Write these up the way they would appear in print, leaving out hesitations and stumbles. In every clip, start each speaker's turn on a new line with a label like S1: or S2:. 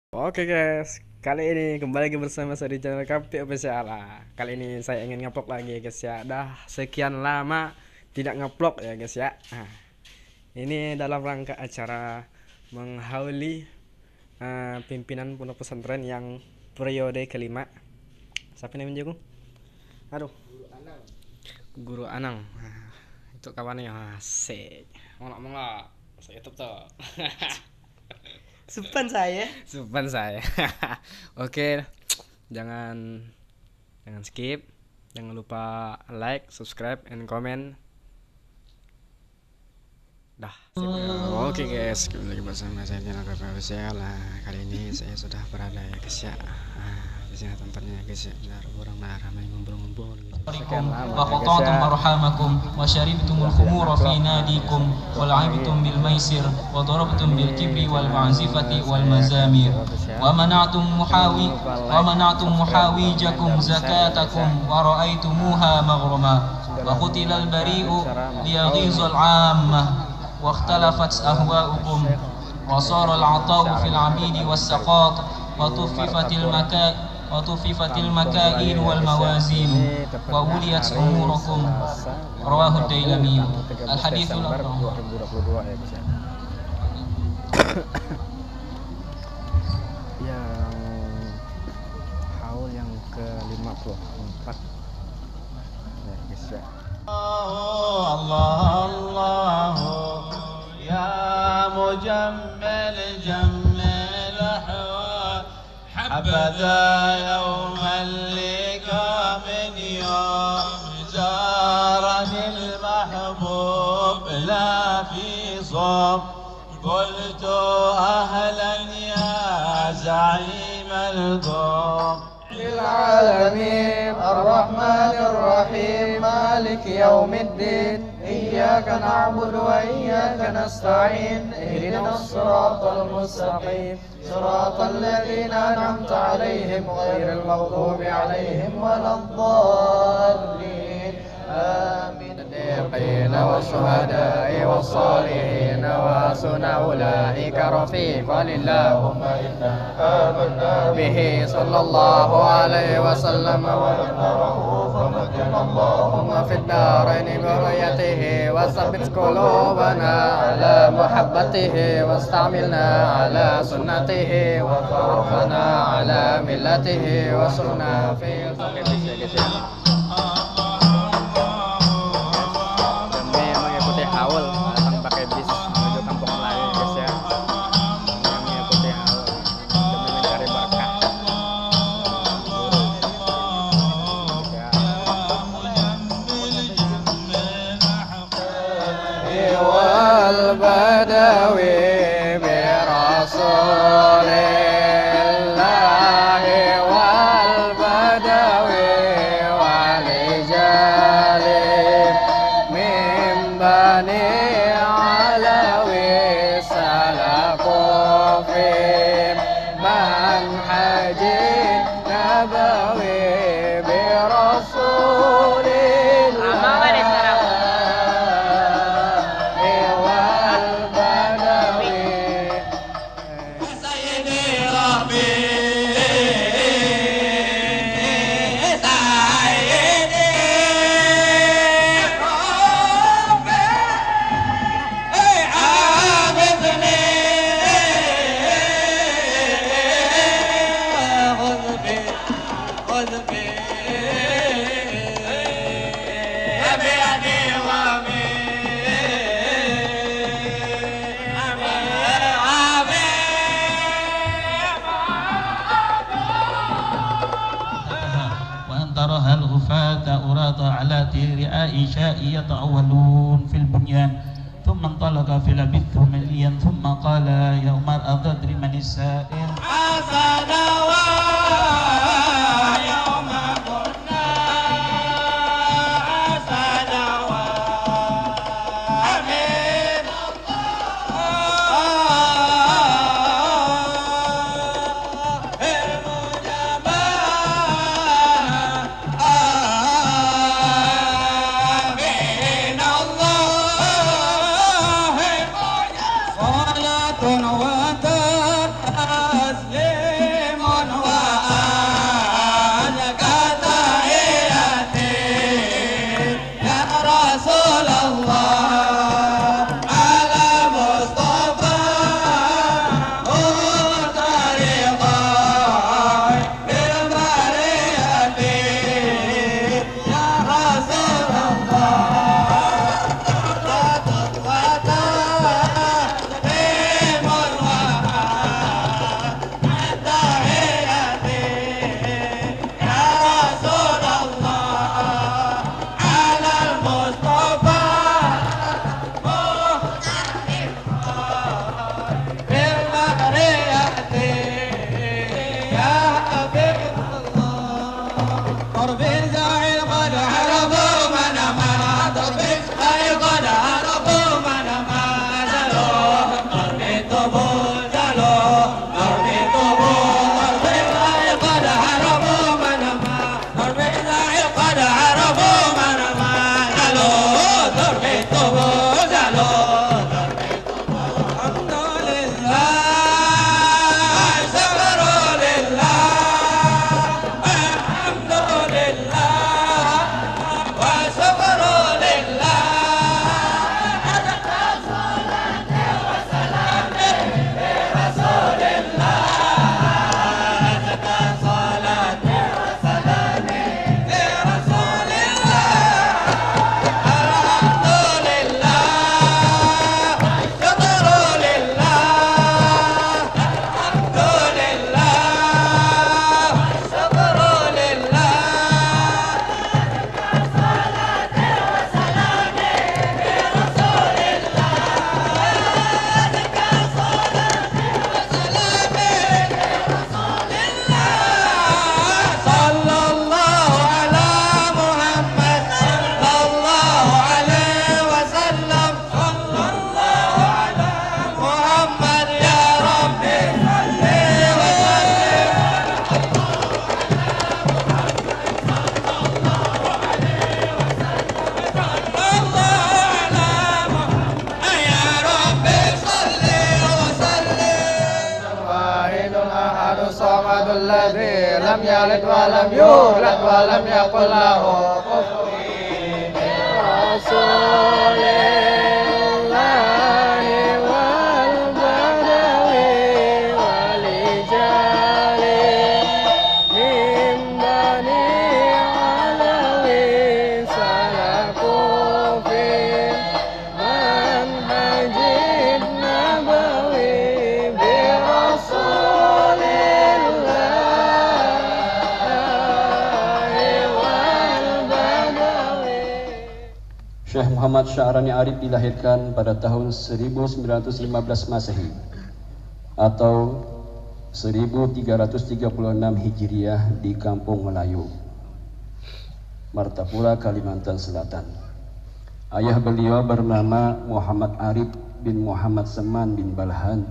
S1: Oke guys, kali ini kembali lagi bersama saya di channel Kapi Official. Kali ini saya ingin ngevlog lagi guys ya. Dah sekian lama tidak ngevlog ya guys ya. Ini dalam rangka acara menghauli pimpinan pondok pesantren yang periode kelima. Siapa namanya Jagung? Aduh, Guru Anang. Itu kawannya asik. Ngomong lah, saya YouTube tuh. Supan saya. Oke, jangan skip, jangan lupa like, subscribe, and comment. Dah. Oke guys, kembali lagi bersama saya di channel Kapi Official. Kali ini saya sudah berada ya guys ya. Di sini tempatnya guys ya. Orang ramai ngumpul-ngumpul gitu.
S2: وقطعتم أرحامكم وشربتم الخمور في ناديكم ولعبتم بالميسر وضربتم بالكبر والمعزفة والمزامير ومنعتم محاويجكم زكاتكم ورأيتموها مغرما وقتل البريء ليغيظ العامة واختلفت أهواؤكم وصار العطاء في العبيد والسقاط وطففت المكائن والموازين ووليت أموركم. رواه الديلمي. الحديث الأربعون.
S1: Yang haul yang ke-54 ya guys ya.
S3: الله الله يا مجمل جمل أحوال حبذا يوم اللقاء من يوم زارني المحبوب لا في صوب قلت أهلا يا زعيم القوم
S4: العالمين الرحمن الرحيم مالك يوم الدين إياك نعبد وإياك نستعين اهدنا الصراط المستقيم صراط الذين أنعمت عليهم غير المغضوب عليهم ولا الضالين آمين. الصديقين والشهداء والصالحين وحسن أولئك رفيقا اللهم إنا آمنا به صلى الله عليه وسلم وإنه فمكن اللهم في الدارين برؤيته وثبت قلوبنا على محبته واستعملنا على سنته وتوفنا على ملته وسرنا في
S1: Haul datang pakai bis menuju kampung Melayu guys ya. Yang mengikuti haul demi mencari berkah.
S4: wal badawi bi rasulillah wal badawi wal rijali min bani alawi salaku fi manhaji nabawi bi rasulillah wal badawi.
S3: سيدي ربي
S2: وأن ترها الغفاة أراة على رعاء شاء يتأولون في البنيان ثم انطلق فلبثت مليا ثم قال يا عمر أتدري من السائل
S3: حسن ويوم كنا حسن وأمين آمين الله صلاة وتسليم
S4: الأحد الصمد الذي لم يلد ولم يولد ولم يكن له كفوا رسول الله والبدوي ورجال من بني علوي سلكوا في منهج النبوي برسول الله والبدوي.
S5: Syekh Muhammad Sya'rani Arif dilahirkan pada tahun 1915 Masehi atau 1336 Hijriah di Kampung Melayu, Martapura, Kalimantan Selatan. Ayah beliau bernama Muhammad Arif bin Muhammad Seman bin Balhan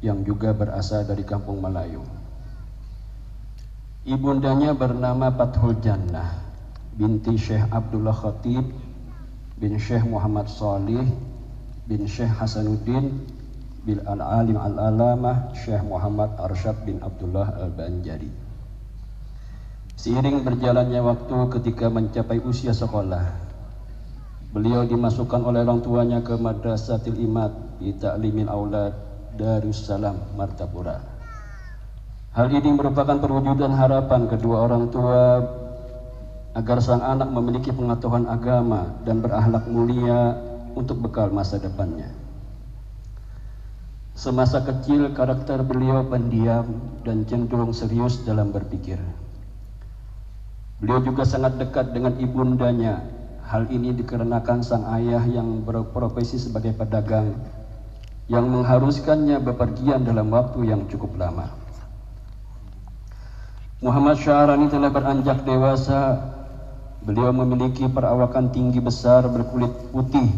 S5: yang juga berasal dari Kampung Melayu. Ibundanya bernama Fathul Jannah binti Syekh Abdullah Khatib bin Syekh Muhammad Salih bin Syekh Hasanuddin bin Al-Alim Al-Alamah Syekh Muhammad Arsyad bin Abdullah Al-Banjari. Seiring berjalannya waktu ketika mencapai usia sekolah, beliau dimasukkan oleh orang tuanya ke Madrasatil Imad di Ta'limil Aulad Darussalam, Martapura. Hal ini merupakan perwujudan harapan kedua orang tua agar sang anak memiliki pengetahuan agama dan berakhlak mulia untuk bekal masa depannya. Semasa kecil karakter beliau pendiam dan cenderung serius dalam berpikir. Beliau juga sangat dekat dengan ibundanya. Hal ini dikarenakan sang ayah yang berprofesi sebagai pedagang yang mengharuskannya bepergian dalam waktu yang cukup lama. Muhammad Sya'rani telah beranjak dewasa. Beliau memiliki perawakan tinggi besar berkulit putih,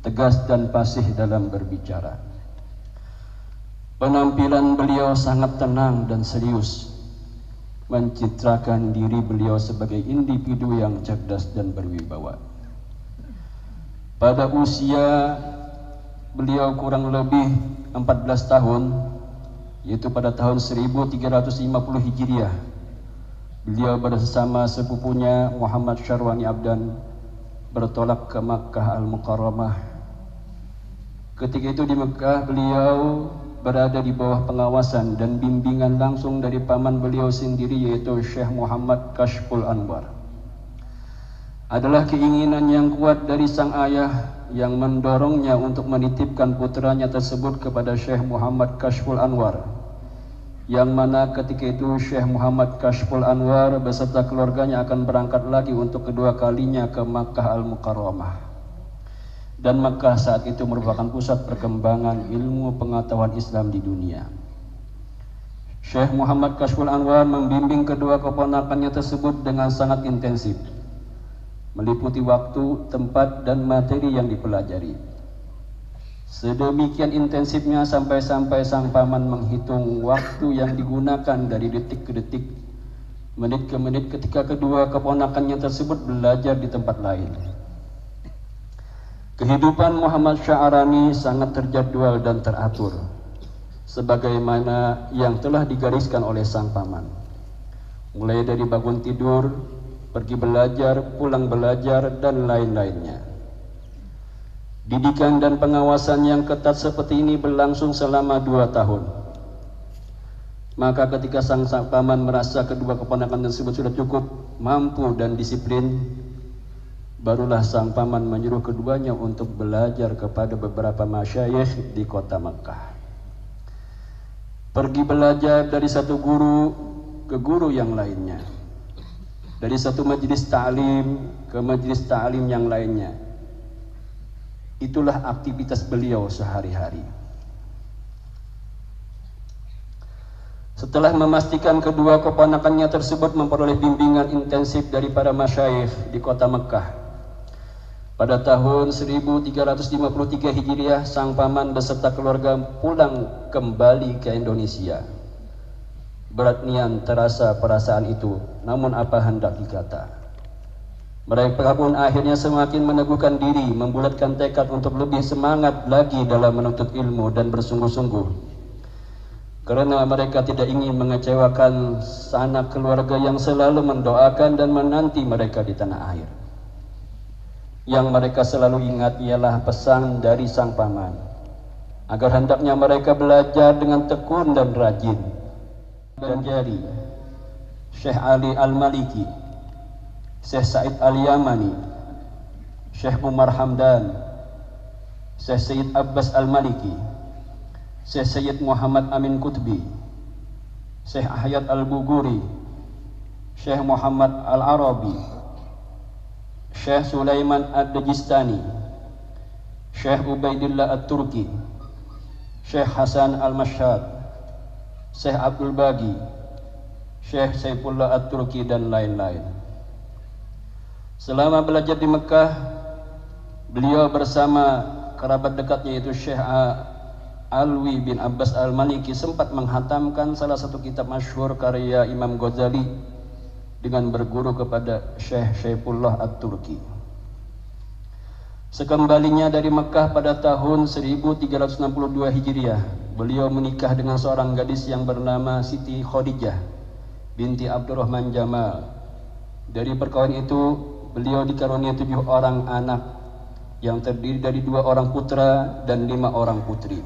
S5: tegas dan fasih dalam berbicara. Penampilan beliau sangat tenang dan serius, mencitrakan diri beliau sebagai individu yang cerdas dan berwibawa. Pada usia beliau kurang lebih 14 tahun, yaitu pada tahun 1350 Hijriah, beliau bersama sepupunya Muhammad Syarwani Abdan bertolak ke Makkah Al-Mukarramah. Ketika itu di Makkah beliau berada di bawah pengawasan dan bimbingan langsung dari paman beliau sendiri, yaitu Syekh Muhammad Kashful Anwar. Adalah keinginan yang kuat dari sang ayah yang mendorongnya untuk menitipkan putranya tersebut kepada Syekh Muhammad Kashful Anwar, yang mana ketika itu Syekh Muhammad Kashful Anwar beserta keluarganya akan berangkat lagi untuk kedua kalinya ke Makkah Al-Mukarramah. Dan Makkah saat itu merupakan pusat perkembangan ilmu pengetahuan Islam di dunia. Syekh Muhammad Kashful Anwar membimbing kedua keponakannya tersebut dengan sangat intensif, meliputi waktu, tempat, dan materi yang dipelajari. Sedemikian intensifnya sampai-sampai sang paman menghitung waktu yang digunakan dari detik ke detik, menit ke menit ketika kedua keponakannya tersebut belajar di tempat lain. Kehidupan Muhammad Sya'rani sangat terjadwal dan teratur, sebagaimana yang telah digariskan oleh sang paman. Mulai dari bangun tidur, pergi belajar, pulang belajar, dan lain-lainnya. Didikan dan pengawasan yang ketat seperti ini berlangsung selama 2 tahun. Maka ketika sang paman merasa kedua keponakan tersebut sudah cukup mampu dan disiplin, barulah sang paman menyuruh keduanya untuk belajar kepada beberapa masyayikh di kota Makkah. Pergi belajar dari satu guru ke guru yang lainnya, dari satu majelis ta'lim ke majelis ta'lim yang lainnya. Itulah aktivitas beliau sehari-hari. Setelah memastikan kedua keponakannya tersebut memperoleh bimbingan intensif dari para masyayikh di kota Mekah, pada tahun 1353 Hijriah, sang paman beserta keluarga pulang kembali ke Indonesia. Berat nian terasa perasaan itu, namun apa hendak dikata. Mereka pun akhirnya semakin meneguhkan diri, membulatkan tekad untuk lebih semangat lagi dalam menuntut ilmu dan bersungguh-sungguh. karena mereka tidak ingin mengecewakan sanak keluarga yang selalu mendoakan dan menanti mereka di tanah air. Yang mereka selalu ingat ialah pesan dari sang paman, agar hendaknya mereka belajar dengan tekun dan rajin. Dan jadi Syekh Ali Al-Maliki, Syekh Said Al-Yamani, Syekh Umar Hamdan, Syekh Sayyid Abbas Al-Maliki, Syekh Sayyid Muhammad Amin Qutbi, Syekh Ahyad Al-Buguri, Syekh Muhammad Al-Arabi, Syekh Sulaiman Ad-Dajistani, Syekh Ubaidillah At-Turki, Syekh Hasan Al-Mashhad, Syekh Abdul Bagi, Syekh Saifullah At-Turki dan lain-lain. Selama belajar di Mekah, beliau bersama kerabat dekatnya yaitu Syekh Alwi bin Abbas Al-Maliki sempat menghatamkan salah satu kitab masyhur karya Imam Ghazali dengan berguru kepada Syekh Saifullah At-Turki. Sekembalinya dari Mekah pada tahun 1362 Hijriah, beliau menikah dengan seorang gadis yang bernama Siti Khadijah binti Abdurrahman Jamal. Dari perkawinan itu, beliau dikaruniai 7 orang anak yang terdiri dari 2 orang putra dan 5 orang putri.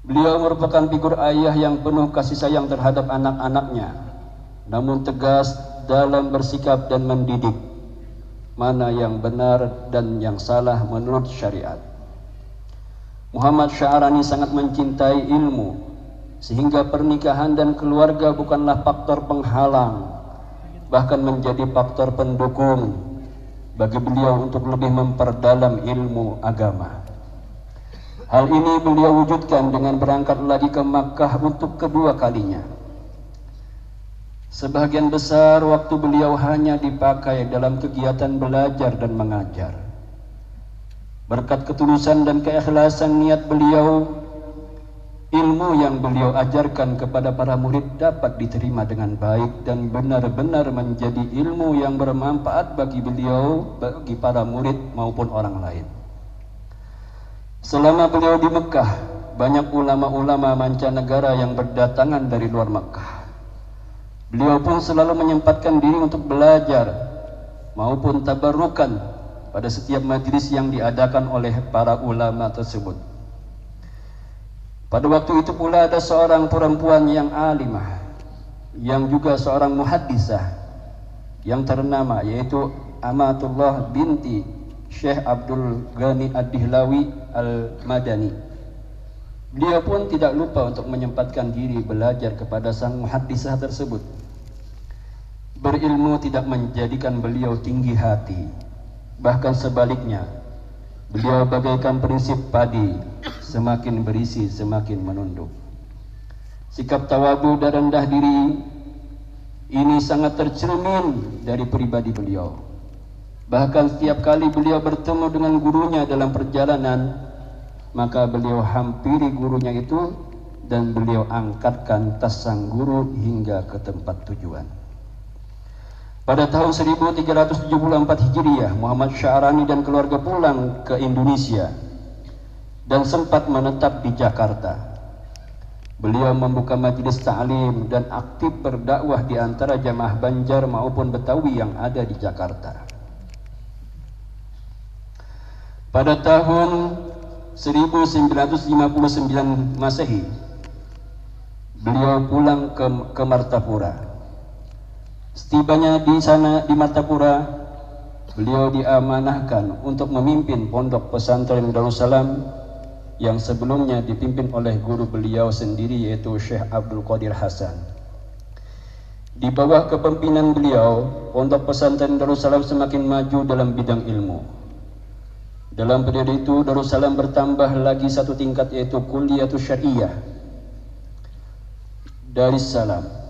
S5: Beliau merupakan figur ayah yang penuh kasih sayang terhadap anak-anaknya, namun tegas dalam bersikap dan mendidik mana yang benar dan yang salah menurut syariat. Muhammad Sya'rani sangat mencintai ilmu, sehingga pernikahan dan keluarga bukanlah faktor penghalang, bahkan menjadi faktor pendukung bagi beliau untuk lebih memperdalam ilmu agama. Hal ini beliau wujudkan dengan berangkat lagi ke Makkah untuk kedua kalinya. Sebagian besar waktu beliau hanya dipakai dalam kegiatan belajar dan mengajar. Berkat ketulusan dan keikhlasan niat beliau, ilmu yang beliau ajarkan kepada para murid dapat diterima dengan baik dan benar-benar menjadi ilmu yang bermanfaat bagi beliau, bagi para murid maupun orang lain. Selama beliau di Mekah, banyak ulama-ulama mancanegara yang berdatangan dari luar Mekah. Beliau pun selalu menyempatkan diri untuk belajar maupun tabarukan pada setiap majelis yang diadakan oleh para ulama tersebut. Pada waktu itu pula ada seorang perempuan yang alimah, yang juga seorang muhaddisah yang ternama, yaitu Amatullah binti Syekh Abdul Ghani Ad-Dihlawi Al-Madani. Beliau pun tidak lupa untuk menyempatkan diri belajar kepada sang muhaddisah tersebut. Berilmu tidak menjadikan beliau tinggi hati, bahkan sebaliknya, beliau bagaikan prinsip padi, semakin berisi semakin menunduk. Sikap tawadu dan rendah diri ini sangat tercermin dari pribadi beliau. Bahkan setiap kali beliau bertemu dengan gurunya dalam perjalanan, maka beliau hampiri gurunya itu dan beliau angkatkan tas sang guru hingga ke tempat tujuan. Pada tahun 1374 Hijriah, Muhammad Sya'rani dan keluarga pulang ke Indonesia dan sempat menetap di Jakarta. Beliau membuka majelis ta'lim dan aktif berdakwah di antara jamaah Banjar maupun Betawi yang ada di Jakarta. Pada tahun 1959 Masehi, beliau pulang ke Martapura. Setibanya di sana di Martapura, beliau diamanahkan untuk memimpin pondok pesantren Darussalam yang sebelumnya dipimpin oleh guru beliau sendiri, yaitu Syekh Abdul Qadir Hasan. Di bawah kepemimpinan beliau, pondok pesantren Darussalam semakin maju dalam bidang ilmu. Dalam periode itu, Darussalam bertambah lagi satu tingkat, yaitu Kulliyatus Syariah Darussalam.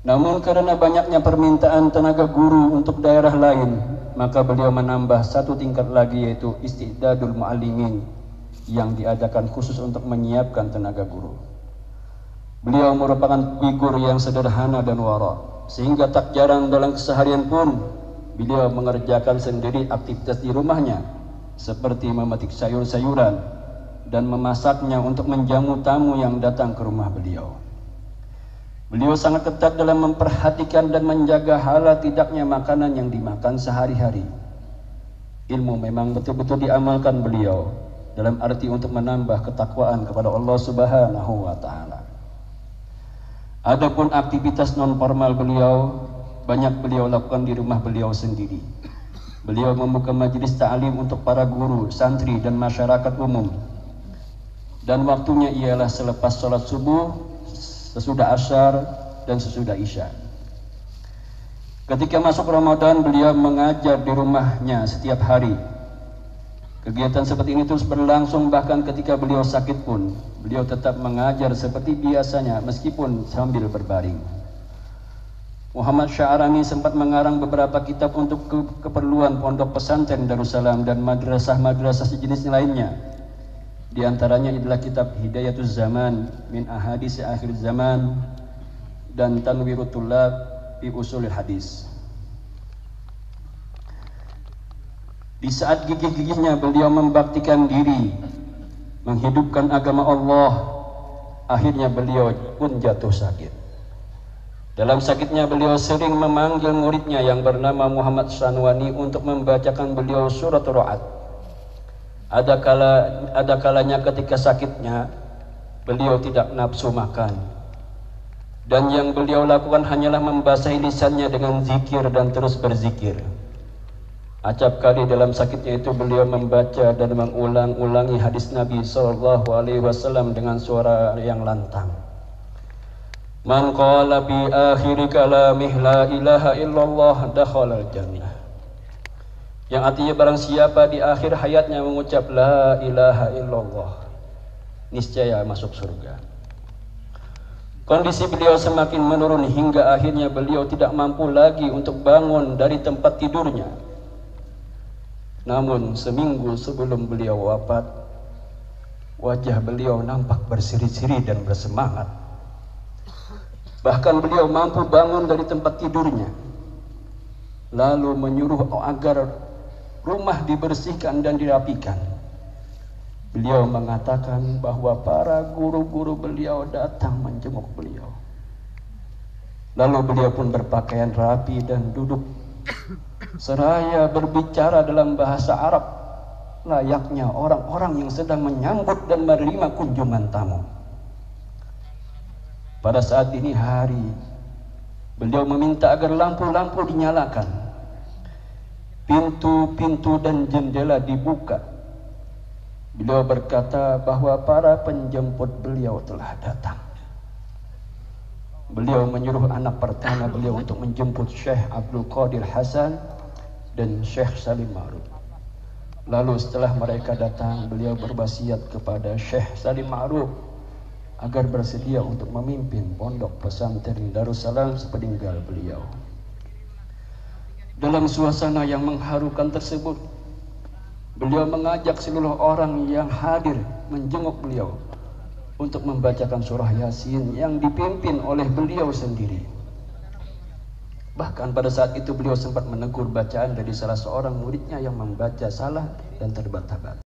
S5: Namun karena banyaknya permintaan tenaga guru untuk daerah lain, maka beliau menambah satu tingkat lagi, yaitu Istidadul Mu'allimin yang diadakan khusus untuk menyiapkan tenaga guru. Beliau merupakan figur yang sederhana dan wara, sehingga tak jarang dalam keseharian pun beliau mengerjakan sendiri aktivitas di rumahnya, seperti memetik sayur-sayuran, dan memasaknya untuk menjamu tamu yang datang ke rumah beliau. Beliau sangat ketat dalam memperhatikan dan menjaga halal tidaknya makanan yang dimakan sehari-hari. Ilmu memang betul-betul diamalkan beliau dalam arti untuk menambah ketakwaan kepada Allah Subhanahu wa taala. Adapun aktivitas non formal beliau banyak beliau lakukan di rumah beliau sendiri. Beliau membuka majelis ta'lim untuk para guru, santri dan masyarakat umum. Dan waktunya ialah selepas sholat subuh, sesudah asyar dan sesudah isya. Ketika masuk Ramadan, beliau mengajar di rumahnya setiap hari. Kegiatan seperti ini terus berlangsung, bahkan ketika beliau sakit pun beliau tetap mengajar seperti biasanya meskipun sambil berbaring. Muhammad Sya'rani sempat mengarang beberapa kitab untuk keperluan pondok pesantren Darussalam dan madrasah-madrasah sejenis lainnya. Di antaranya adalah kitab Hidayatuz Zaman min Ahadits Akhir Zaman dan Tanwirut Thullab fi Ushul Hadis. Di saat gigih-gigihnya beliau membaktikan diri, menghidupkan agama Allah, akhirnya beliau pun jatuh sakit. Dalam sakitnya beliau sering memanggil muridnya yang bernama Muhammad Sanwani untuk membacakan beliau surat Ra'd. Ada kalanya ketika sakitnya beliau tidak nafsu makan, dan yang beliau lakukan hanyalah membasahi lisannya dengan zikir dan terus berzikir. Acap kali dalam sakitnya itu beliau membaca dan mengulang-ulangi hadis Nabi SAW dengan suara yang lantang. Man qala bi akhiri kalamih la ilaha illallah dakhalal jannah. Yang artinya barang siapa di akhir hayatnya mengucap la ilaha illallah, niscaya masuk surga. Kondisi beliau semakin menurun hingga akhirnya beliau tidak mampu lagi untuk bangun dari tempat tidurnya. Namun seminggu sebelum beliau wafat, wajah beliau nampak berseri-seri dan bersemangat. Bahkan beliau mampu bangun dari tempat tidurnya, lalu menyuruh agar rumah dibersihkan dan dirapikan. Beliau mengatakan bahwa para guru-guru beliau datang menjenguk beliau. Lalu beliau pun berpakaian rapi dan duduk seraya berbicara dalam bahasa Arab layaknya orang-orang yang sedang menyambut dan menerima kunjungan tamu. Pada saat dini hari, beliau meminta agar lampu-lampu dinyalakan, pintu-pintu dan jendela dibuka. Beliau berkata bahwa para penjemput beliau telah datang. Beliau menyuruh anak pertama beliau untuk menjemput Syekh Abdul Qadir Hasan dan Syekh Salim Ma'ruf. Lalu setelah mereka datang, beliau berwasiat kepada Syekh Salim Ma'ruf agar bersedia untuk memimpin pondok pesantren Darussalam sepeninggal beliau. Dalam suasana yang mengharukan tersebut, beliau mengajak seluruh orang yang hadir menjenguk beliau untuk membacakan surah Yasin yang dipimpin oleh beliau sendiri. Bahkan pada saat itu beliau sempat menegur bacaan dari salah seorang muridnya yang membaca salah dan terbatas.